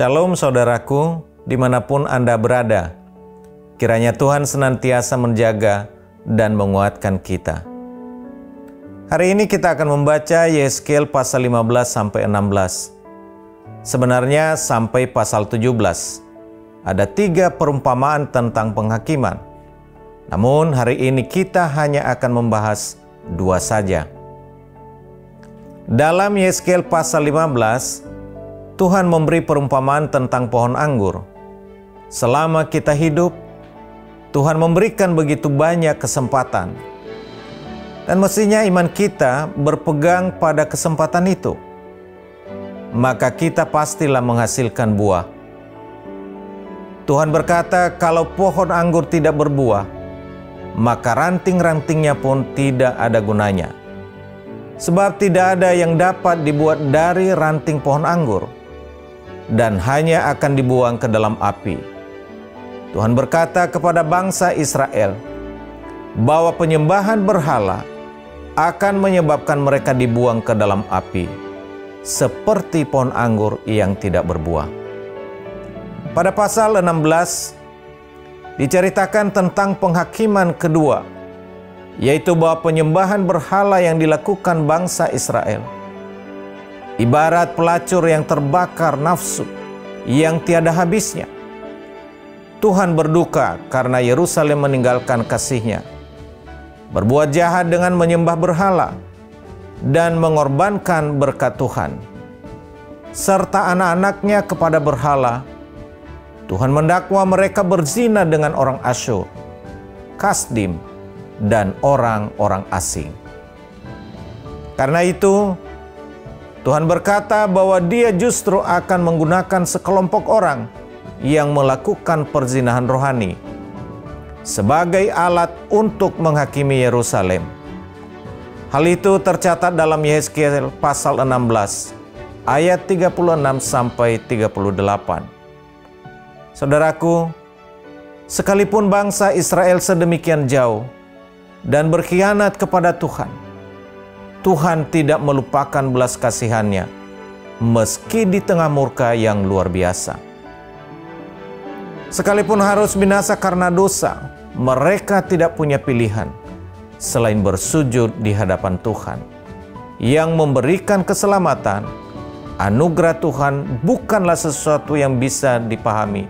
Shalom saudaraku, dimanapun Anda berada. Kiranya Tuhan senantiasa menjaga dan menguatkan kita. Hari ini kita akan membaca Yehezkiel pasal 15-16. Sebenarnya sampai pasal 17. Ada 3 perumpamaan tentang penghakiman. Namun hari ini kita hanya akan membahas 2 saja. Dalam Yehezkiel pasal 15, Tuhan memberi perumpamaan tentang pohon anggur. Selama kita hidup, Tuhan memberikan begitu banyak kesempatan. Dan mestinya iman kita berpegang pada kesempatan itu. Maka kita pastilah menghasilkan buah. Tuhan berkata, kalau pohon anggur tidak berbuah, maka ranting-rantingnya pun tidak ada gunanya. Sebab tidak ada yang dapat dibuat dari ranting pohon anggur, dan hanya akan dibuang ke dalam api. Tuhan berkata kepada bangsa Israel bahwa penyembahan berhala akan menyebabkan mereka dibuang ke dalam api, seperti pohon anggur yang tidak berbuah. Pada pasal 16 diceritakan tentang penghakiman kedua, yaitu bahwa penyembahan berhala yang dilakukan bangsa Israel ibarat pelacur yang terbakar nafsu yang tiada habisnya. Tuhan berduka karena Yerusalem meninggalkan kasih-Nya, berbuat jahat dengan menyembah berhala, dan mengorbankan berkat Tuhan, serta anak-anaknya kepada berhala. Tuhan mendakwa mereka berzina dengan orang Asyur, Kasdim, dan orang-orang asing. Karena itu, Tuhan berkata bahwa Dia justru akan menggunakan sekelompok orang yang melakukan perzinahan rohani sebagai alat untuk menghakimi Yerusalem. Hal itu tercatat dalam Yehezkiel pasal 16 ayat 36 sampai 38. Saudaraku, sekalipun bangsa Israel sedemikian jauh dan berkhianat kepada Tuhan, Tuhan tidak melupakan belas kasihan-Nya, meski di tengah murka yang luar biasa. Sekalipun harus binasa karena dosa, mereka tidak punya pilihan selain bersujud di hadapan Tuhan, yang memberikan keselamatan. Anugerah Tuhan bukanlah sesuatu yang bisa dipahami,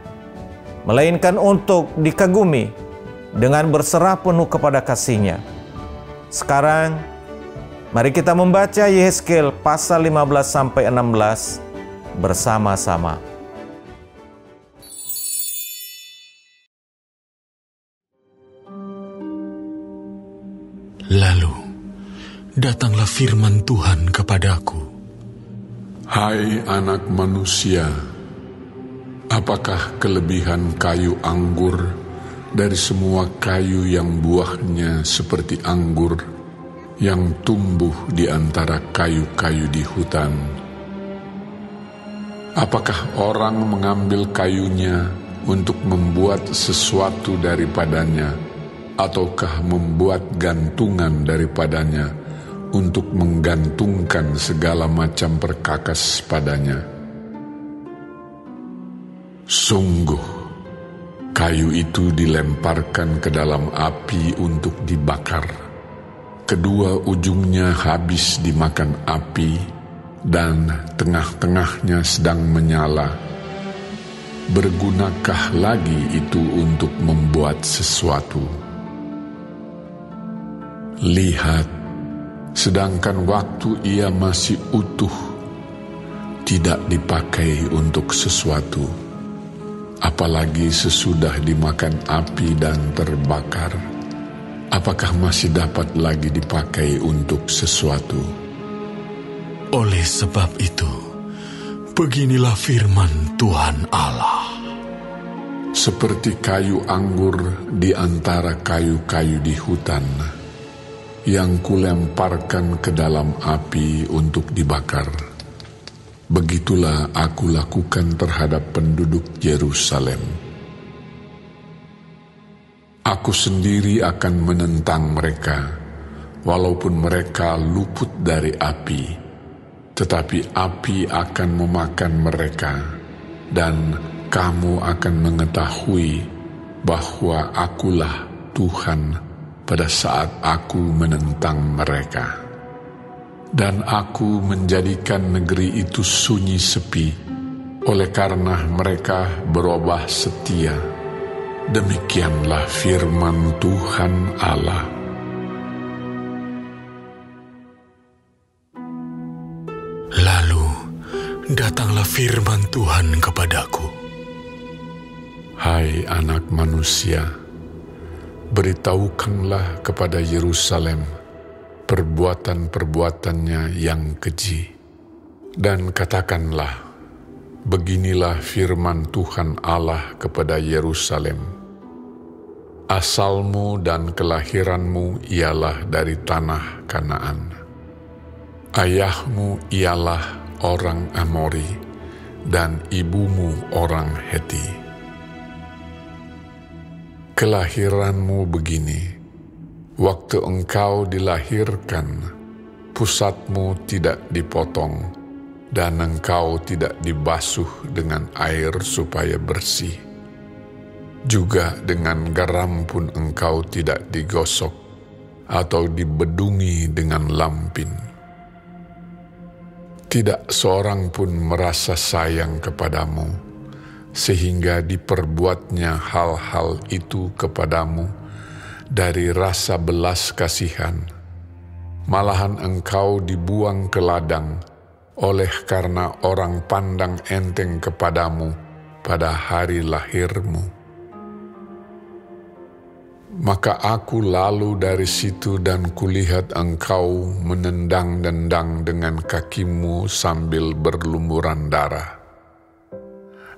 melainkan untuk dikagumi dengan berserah penuh kepada kasih-Nya. Sekarang, mari kita membaca Yehezkiel pasal 15-16 bersama-sama. Lalu, datanglah firman Tuhan kepadaku. Hai anak manusia, apakah kelebihan kayu anggur dari semua kayu yang buahnya seperti anggur yang tumbuh di antara kayu-kayu di hutan? Apakah orang mengambil kayunya untuk membuat sesuatu daripadanya, ataukah membuat gantungan daripadanya untuk menggantungkan segala macam perkakas padanya? Sungguh, kayu itu dilemparkan ke dalam api untuk dibakar. Kedua ujungnya habis dimakan api, dan tengah-tengahnya sedang menyala. Bergunakah lagi itu untuk membuat sesuatu? Lihat, sedangkan waktu ia masih utuh, tidak dipakai untuk sesuatu, apalagi sesudah dimakan api dan terbakar. Apakah masih dapat lagi dipakai untuk sesuatu? Oleh sebab itu, beginilah firman Tuhan Allah. Seperti kayu anggur di antara kayu-kayu di hutan, yang kulemparkan ke dalam api untuk dibakar, begitulah aku lakukan terhadap penduduk Yerusalem. Aku sendiri akan menentang mereka, walaupun mereka luput dari api, tetapi api akan memakan mereka, dan kamu akan mengetahui bahwa akulah Tuhan pada saat aku menentang mereka. Dan aku menjadikan negeri itu sunyi sepi, oleh karena mereka berubah setia. Demikianlah firman Tuhan Allah. Lalu datanglah firman Tuhan kepadaku. Hai anak manusia, beritahukanlah kepada Yerusalem perbuatan-perbuatannya yang keji, dan katakanlah, beginilah firman Tuhan Allah kepada Yerusalem. Asalmu dan kelahiranmu ialah dari tanah Kanaan. Ayahmu ialah orang Amori, dan ibumu orang Heti. Kelahiranmu begini: waktu engkau dilahirkan, pusatmu tidak dipotong, dan engkau tidak dibasuh dengan air supaya bersih. Juga dengan garam pun engkau tidak digosok, atau dibedungi dengan lampin. Tidak seorang pun merasa sayang kepadamu, sehingga diperbuatnya hal-hal itu kepadamu dari rasa belas kasihan. Malahan engkau dibuang ke ladang oleh karena orang pandang enteng kepadamu pada hari lahirmu. Maka aku lalu dari situ dan kulihat engkau menendang-nendang dengan kakimu sambil berlumuran darah.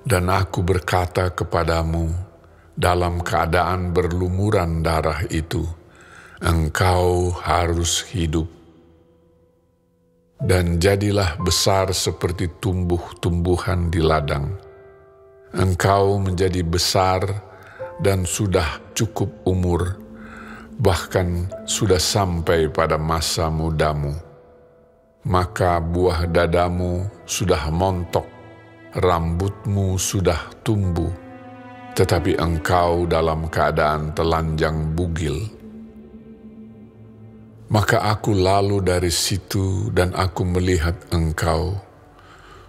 Dan aku berkata kepadamu, dalam keadaan berlumuran darah itu, engkau harus hidup. Dan jadilah besar seperti tumbuh-tumbuhan di ladang. Engkau menjadi besar dan sudah cukup umur, bahkan sudah sampai pada masa mudamu. Maka buah dadamu sudah montok, rambutmu sudah tumbuh, tetapi engkau dalam keadaan telanjang bugil. Maka aku lalu dari situ dan aku melihat engkau.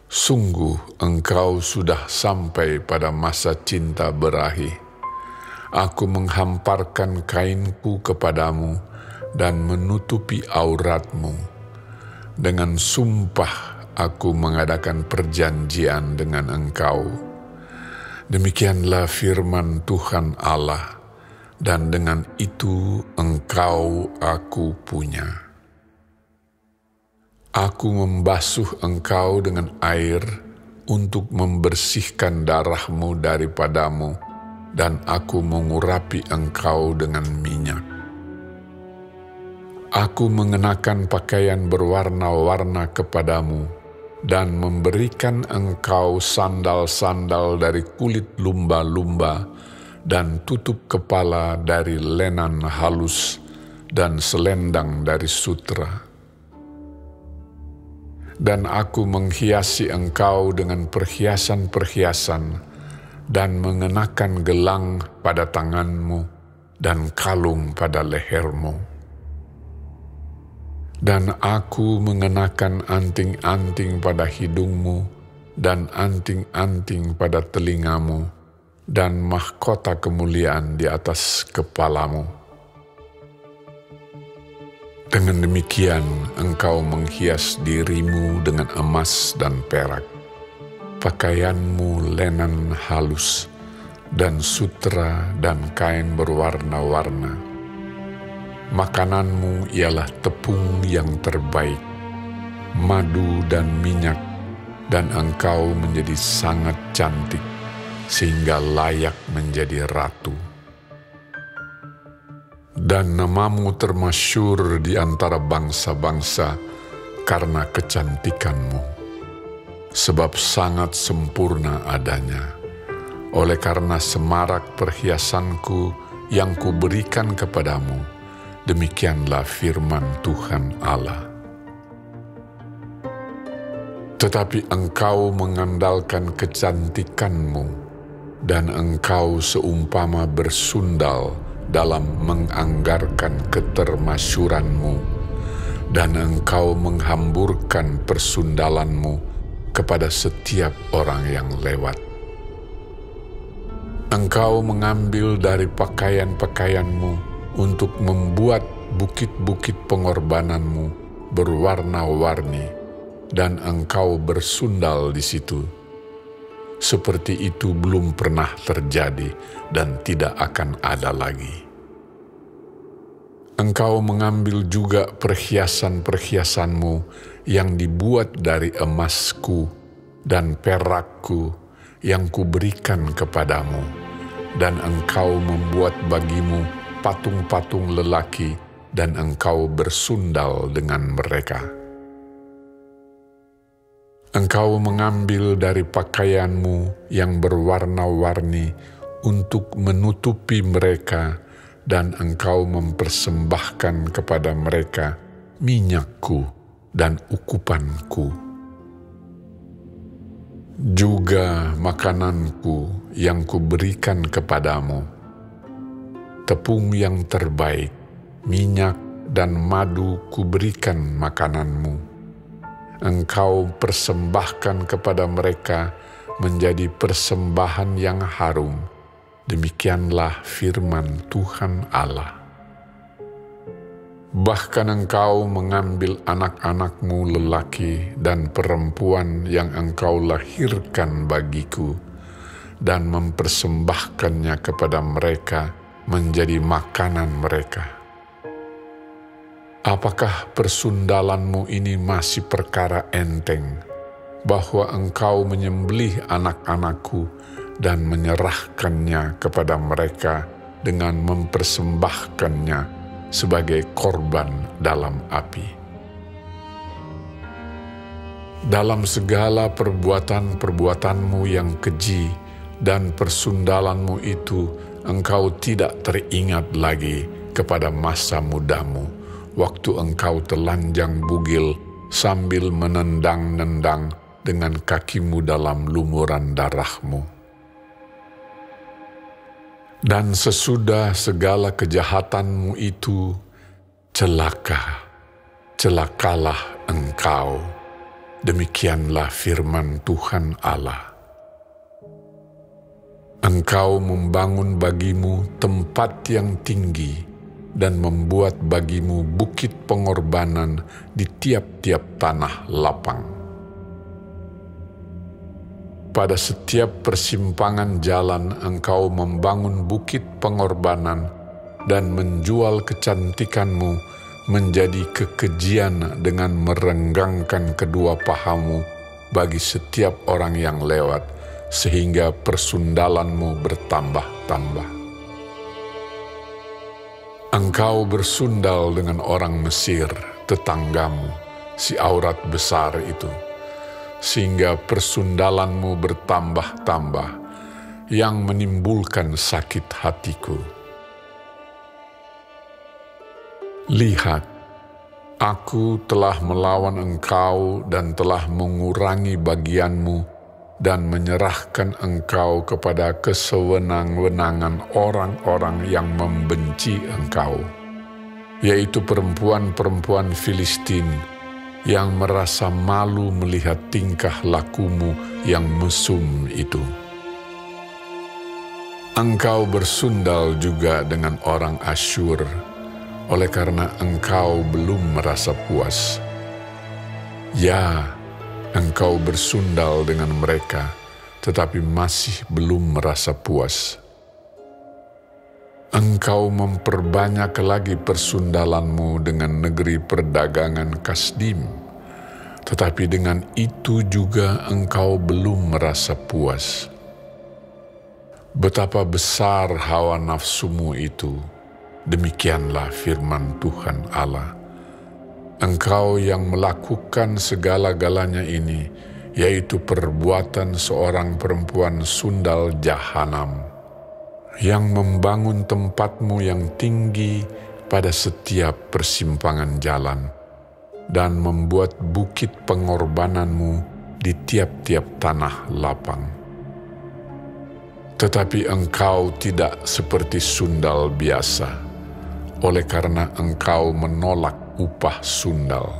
Sungguh engkau sudah sampai pada masa cinta berahi. Aku menghamparkan kainku kepadamu dan menutupi auratmu. Dengan sumpah aku mengadakan perjanjian dengan engkau. Demikianlah firman Tuhan Allah, dan dengan itu engkau aku punya. Aku membasuh engkau dengan air untuk membersihkan darahmu daripadamu, dan aku mengurapi engkau dengan minyak. Aku mengenakan pakaian berwarna-warna kepadamu, dan memberikan engkau sandal-sandal dari kulit lumba-lumba, dan tutup kepala dari lenan halus, dan selendang dari sutra. Dan aku menghiasi engkau dengan perhiasan-perhiasan, dan mengenakan gelang pada tanganmu, dan kalung pada lehermu. Dan aku mengenakan anting-anting pada hidungmu, dan anting-anting pada telingamu, dan mahkota kemuliaan di atas kepalamu. Dengan demikian engkau menghias dirimu dengan emas dan perak, pakaianmu lenan halus, dan sutra dan kain berwarna-warna. Makananmu ialah tepung yang terbaik, madu dan minyak, dan engkau menjadi sangat cantik, sehingga layak menjadi ratu. Dan namamu termasyhur di antara bangsa-bangsa karena kecantikanmu, sebab sangat sempurna adanya. Oleh karena semarak perhiasanku yang kuberikan kepadamu, demikianlah firman Tuhan Allah. Tetapi engkau mengandalkan kecantikanmu, dan engkau seumpama bersundal dalam menganggarkan ketermasyuranmu, dan engkau menghamburkan persundalanmu kepada setiap orang yang lewat. Engkau mengambil dari pakaian-pakaianmu untuk membuat bukit-bukit pengorbananmu berwarna-warni, dan engkau bersundal di situ. Seperti itu belum pernah terjadi dan tidak akan ada lagi. Engkau mengambil juga perhiasan-perhiasanmu yang dibuat dari emasku dan perakku yang kuberikan kepadamu, dan engkau membuat bagimu patung-patung lelaki, dan engkau bersundal dengan mereka. Engkau mengambil dari pakaianmu yang berwarna-warni untuk menutupi mereka, dan engkau mempersembahkan kepada mereka minyakku dan ukupanku. Juga makananku yang kuberikan kepadamu, tepung yang terbaik, minyak dan madu kuberikan makananmu. Engkau persembahkan kepada mereka menjadi persembahan yang harum. Demikianlah firman Tuhan Allah. Bahkan engkau mengambil anak-anakmu lelaki dan perempuan yang engkau lahirkan bagiku, dan mempersembahkannya kepada mereka menjadi makanan mereka. Apakah persundalanmu ini masih perkara enteng, bahwa engkau menyembelih anak-anakku dan menyerahkannya kepada mereka dengan mempersembahkannya sebagai korban dalam api? Dalam segala perbuatan-perbuatanmu yang keji dan persundalanmu itu, engkau tidak teringat lagi kepada masa mudamu, waktu engkau telanjang bugil sambil menendang-nendang dengan kakimu dalam lumuran darahmu. Dan sesudah segala kejahatanmu itu, celakalah engkau. Demikianlah firman Tuhan Allah. Engkau membangun bagimu tempat yang tinggi, dan membuat bagimu bukit pengorbanan di tiap-tiap tanah lapang. Pada setiap persimpangan jalan engkau membangun bukit pengorbanan dan menjual kecantikanmu menjadi kekejian dengan merenggangkan kedua pahamu bagi setiap orang yang lewat, sehingga persundalanmu bertambah-tambah. Engkau bersundal dengan orang Mesir, tetanggamu, si aurat besar itu, sehingga persundalanmu bertambah-tambah, yang menimbulkan sakit hatiku. Lihat, aku telah melawan engkau dan telah mengurangi bagianmu, dan menyerahkan engkau kepada kesewenang-wenangan orang-orang yang membenci engkau, yaitu perempuan-perempuan Filistin yang merasa malu melihat tingkah lakumu yang mesum itu. Engkau bersundal juga dengan orang Asyur, oleh karena engkau belum merasa puas. Ya, engkau bersundal dengan mereka, tetapi masih belum merasa puas. Engkau memperbanyak lagi persundalanmu dengan negeri perdagangan Kasdim, tetapi dengan itu juga engkau belum merasa puas. Betapa besar hawa nafsumu itu, demikianlah firman Tuhan Allah. Engkau yang melakukan segala-galanya ini, yaitu perbuatan seorang perempuan sundal jahanam, yang membangun tempatmu yang tinggi pada setiap persimpangan jalan, dan membuat bukit pengorbananmu di tiap-tiap tanah lapang. Tetapi engkau tidak seperti sundal biasa, oleh karena engkau menolak upah sundal.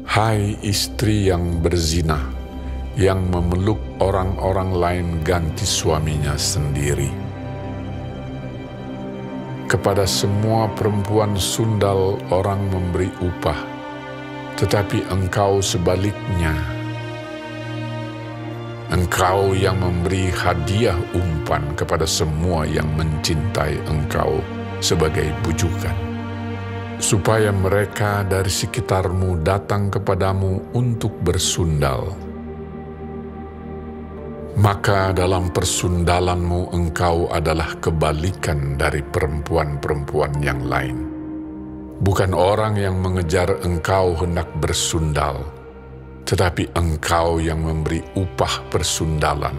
Hai istri yang berzina, yang memeluk orang-orang lain ganti suaminya sendiri. Kepada semua perempuan sundal orang memberi upah, tetapi engkau sebaliknya. Engkau yang memberi hadiah umpan kepada semua yang mencintai engkau sebagai bujukan, supaya mereka dari sekitarmu datang kepadamu untuk bersundal. Maka dalam persundalanmu engkau adalah kebalikan dari perempuan-perempuan yang lain. Bukan orang yang mengejar engkau hendak bersundal, tetapi engkau yang memberi upah persundalan,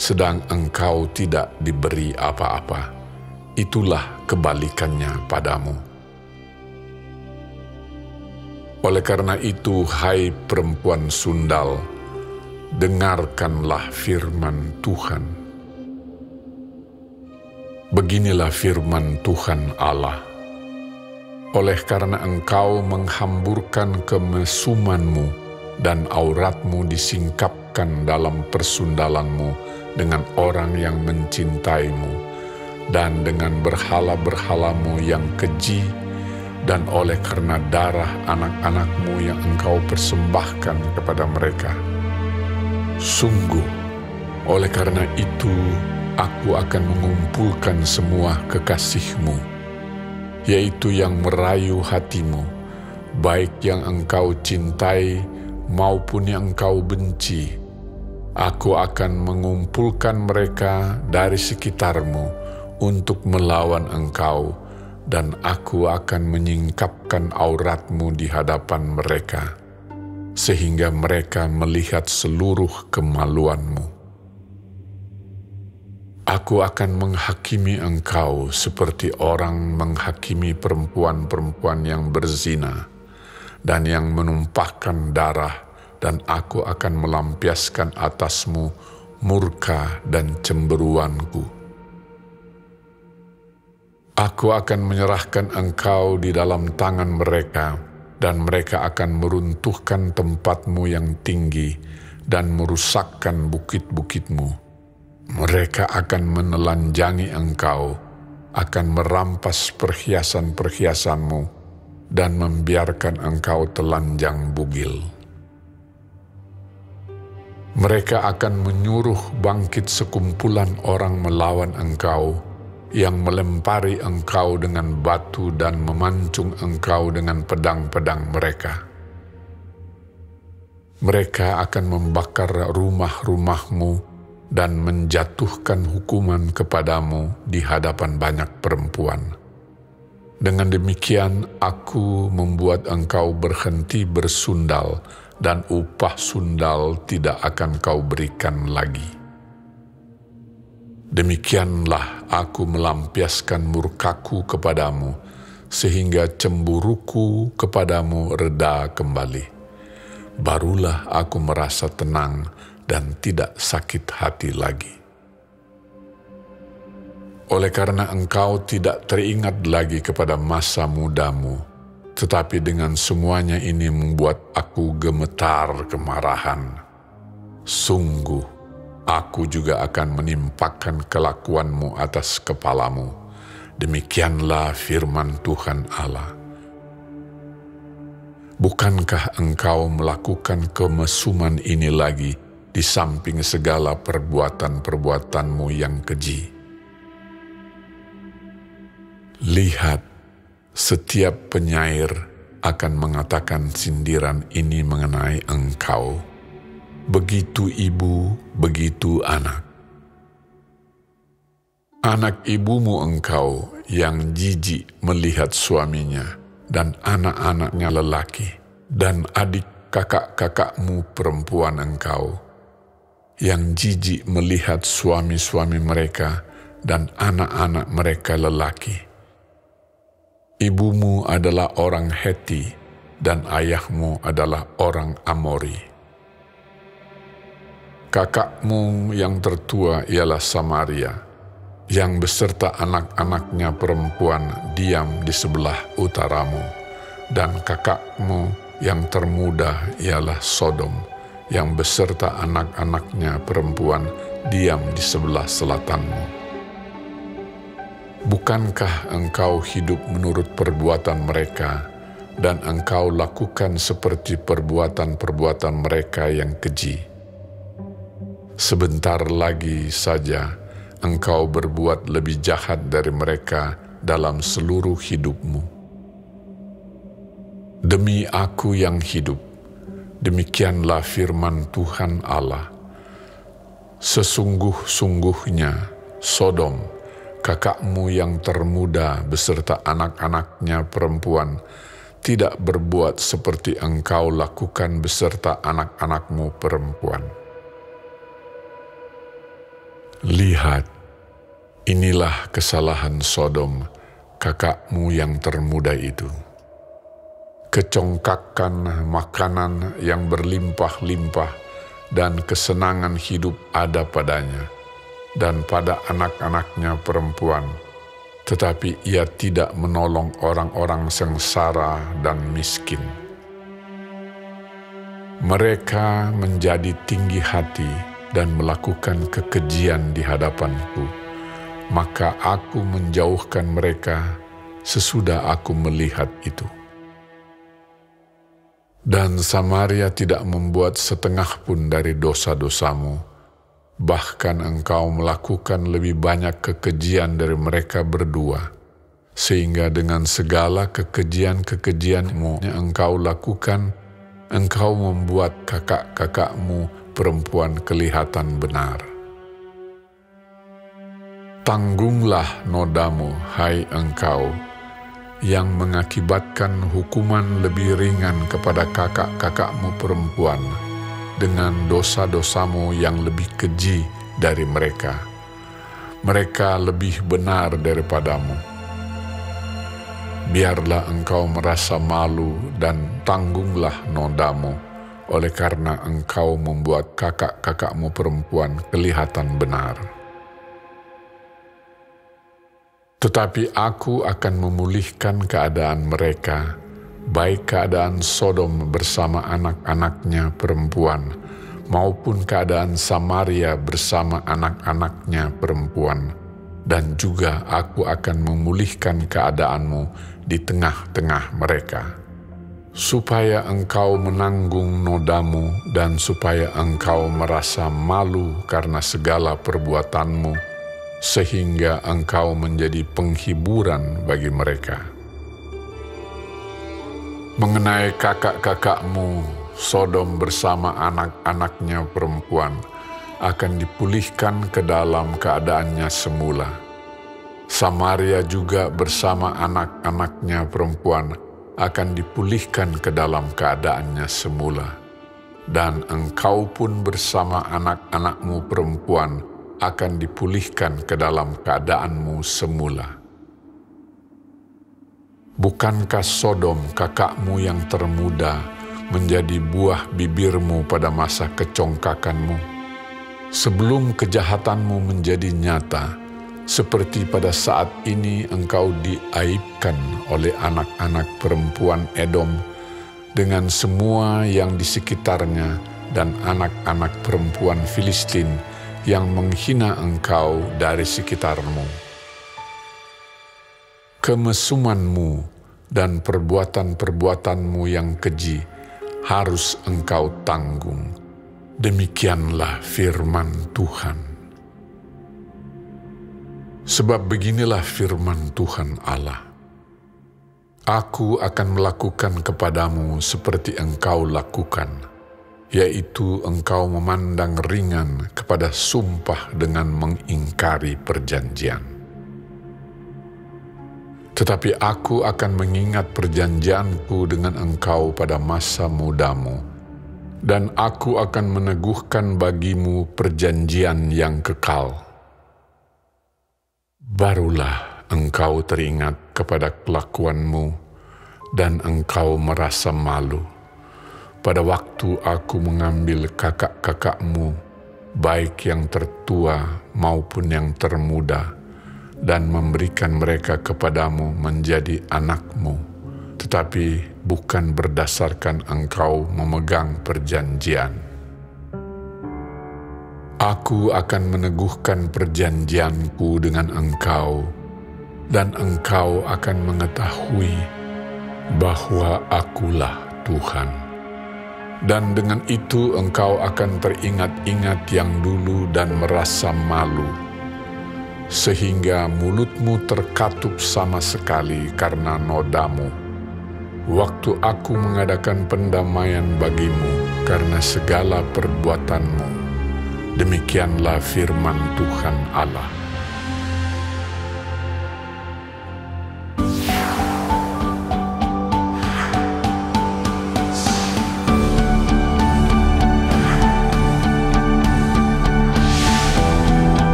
sedang engkau tidak diberi apa-apa. Itulah kebalikannya padamu. Oleh karena itu, hai perempuan sundal, dengarkanlah firman Tuhan. Beginilah firman Tuhan Allah. Oleh karena engkau menghamburkan kemesumanmu dan auratmu disingkapkan dalam persundalanmu dengan orang yang mencintaimu dan dengan berhala-berhalamu yang keji, dan oleh karena darah anak-anakmu yang engkau persembahkan kepada mereka. Sungguh, oleh karena itu aku akan mengumpulkan semua kekasihmu, yaitu yang merayu hatimu, baik yang engkau cintai maupun yang engkau benci. Aku akan mengumpulkan mereka dari sekitarmu untuk melawan engkau, dan aku akan menyingkapkan auratmu di hadapan mereka, sehingga mereka melihat seluruh kemaluanmu. Aku akan menghakimi engkau seperti orang menghakimi perempuan-perempuan yang berzina dan yang menumpahkan darah, dan aku akan melampiaskan atasmu murka dan cemberuanku. Aku akan menyerahkan engkau di dalam tangan mereka, dan mereka akan meruntuhkan tempatmu yang tinggi dan merusakkan bukit-bukitmu. Mereka akan menelanjangi engkau, akan merampas perhiasan-perhiasanmu, dan membiarkan engkau telanjang bugil. Mereka akan menyuruh bangkit sekumpulan orang melawan engkau, yang melempari engkau dengan batu dan memancung engkau dengan pedang-pedang mereka. Mereka akan membakar rumah-rumahmu dan menjatuhkan hukuman kepadamu di hadapan banyak perempuan. Dengan demikian aku membuat engkau berhenti bersundal, dan upah sundal tidak akan kau berikan lagi. Demikianlah aku melampiaskan murkaku kepadamu, sehingga cemburuku kepadamu reda kembali. Barulah aku merasa tenang dan tidak sakit hati lagi. Oleh karena engkau tidak teringat lagi kepada masa mudamu, tetapi dengan semuanya ini membuat aku gemetar kemarahan. Sungguh, aku juga akan menimpakan kelakuanmu atas kepalamu. Demikianlah firman Tuhan Allah. Bukankah engkau melakukan kemesuman ini lagi di samping segala perbuatan-perbuatanmu yang keji? Lihat, setiap penyair akan mengatakan sindiran ini mengenai engkau. Begitu ibu, begitu anak. Anak ibumu engkau yang jijik melihat suaminya dan anak-anaknya lelaki, dan adik kakak-kakakmu perempuan engkau yang jijik melihat suami-suami mereka dan anak-anak mereka lelaki. Ibumu adalah orang Heti, dan ayahmu adalah orang Amori. Kakakmu yang tertua ialah Samaria, yang beserta anak-anaknya perempuan diam di sebelah utaramu, dan kakakmu yang termuda ialah Sodom, yang beserta anak-anaknya perempuan diam di sebelah selatanmu. Bukankah engkau hidup menurut perbuatan mereka, dan engkau lakukan seperti perbuatan-perbuatan mereka yang keji? Sebentar lagi saja engkau berbuat lebih jahat dari mereka dalam seluruh hidupmu. Demi Aku yang hidup, demikianlah firman Tuhan Allah, sesungguh-sungguhnya Sodom, kakakmu yang termuda beserta anak-anaknya perempuan, tidak berbuat seperti engkau lakukan beserta anak-anakmu perempuan. Lihat, inilah kesalahan Sodom, kakakmu yang termuda itu. Kecongkakan makanan yang berlimpah-limpah dan kesenangan hidup ada padanya dan pada anak-anaknya perempuan, tetapi ia tidak menolong orang-orang sengsara dan miskin. Mereka menjadi tinggi hati dan melakukan kekejian di hadapanku, maka Aku menjauhkan mereka sesudah Aku melihat itu. Dan Samaria tidak membuat setengah pun dari dosa-dosamu, bahkan engkau melakukan lebih banyak kekejian dari mereka berdua, sehingga dengan segala kekejian-kekejianmu yang engkau lakukan, engkau membuat kakak-kakakmu perempuan kelihatan benar. Tanggunglah nodamu, hai engkau, yang mengakibatkan hukuman lebih ringan kepada kakak-kakakmu perempuan dengan dosa-dosamu yang lebih keji dari mereka. Mereka lebih benar daripadamu. Biarlah engkau merasa malu dan tanggunglah nodamu, oleh karena engkau membuat kakak-kakakmu perempuan kelihatan benar. Tetapi Aku akan memulihkan keadaan mereka, baik keadaan Sodom bersama anak-anaknya perempuan, maupun keadaan Samaria bersama anak-anaknya perempuan, dan juga Aku akan memulihkan keadaanmu di tengah-tengah mereka, supaya engkau menanggung nodamu dan supaya engkau merasa malu karena segala perbuatanmu, sehingga engkau menjadi penghiburan bagi mereka. Mengenai kakak-kakakmu, Sodom bersama anak-anaknya perempuan akan dipulihkan ke dalam keadaannya semula. Samaria juga bersama anak-anaknya perempuan akan dipulihkan ke dalam keadaannya semula. Dan engkau pun bersama anak-anakmu perempuan akan dipulihkan ke dalam keadaanmu semula. Bukankah Sodom kakakmu yang termuda menjadi buah bibirmu pada masa kecongkakanmu? Sebelum kejahatanmu menjadi nyata, seperti pada saat ini engkau diaibkan oleh anak-anak perempuan Edom dengan semua yang di sekitarnya dan anak-anak perempuan Filistin yang menghina engkau dari sekitarmu. Kemesumanmu dan perbuatan-perbuatanmu yang keji harus engkau tanggung. Demikianlah firman Tuhan. Sebab beginilah firman Tuhan Allah. Aku akan melakukan kepadamu seperti engkau lakukan, yaitu engkau memandang ringan kepada sumpah dengan mengingkari perjanjian. Tetapi Aku akan mengingat perjanjianku dengan engkau pada masa mudamu, dan Aku akan meneguhkan bagimu perjanjian yang kekal. Barulah engkau teringat kepada kelakuanmu dan engkau merasa malu. Pada waktu aku mengambil kakak-kakakmu, baik yang tertua maupun yang termuda, dan memberikan mereka kepadamu menjadi anakmu, tetapi bukan berdasarkan engkau memegang perjanjian. Aku akan meneguhkan perjanjianku dengan engkau, dan engkau akan mengetahui bahwa akulah Tuhan. Dan dengan itu engkau akan teringat-ingat yang dulu dan merasa malu, sehingga mulutmu terkatup sama sekali karena nodamu. Waktu aku mengadakan pendamaian bagimu karena segala perbuatanmu, demikianlah firman Tuhan Allah.